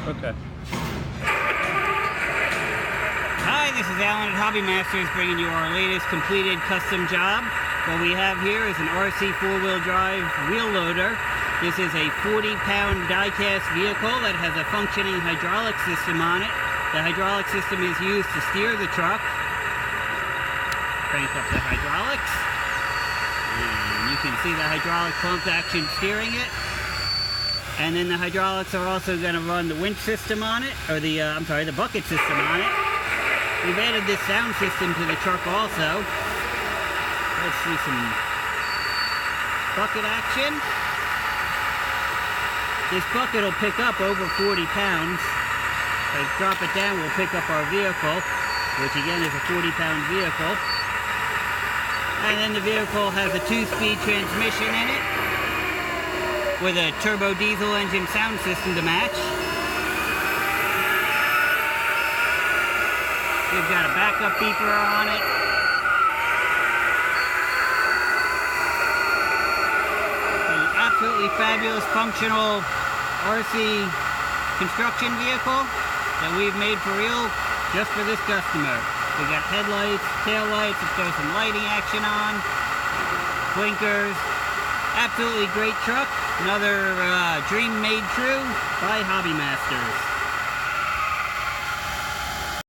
Okay. Hi, this is Alan at Hobby Masters bringing you our latest completed custom job. What we have here is an RC4 drive wheel loader. This is a 40-pound die-cast vehicle that has a functioning hydraulic system on it. The hydraulic system is used to steer the truck. Crank up the hydraulics. And you can see the hydraulic pump action steering it. And then the hydraulics are also going to run the winch system on it, or the bucket system on it. We've added this sound system to the truck also. Let's see some bucket action. This bucket will pick up over 40 pounds. If I drop it down, we'll pick up our vehicle, which again is a 40-pound vehicle. And then the vehicle has a 2-speed transmission in it, with a turbo diesel engine sound system to match. We've got a backup beeper on it. An absolutely fabulous functional RC construction vehicle that we've made for real just for this customer. We got headlights, taillights, if there's some lighting action on, blinkers. Absolutely great truck. Another dream made true by Hobby Masters.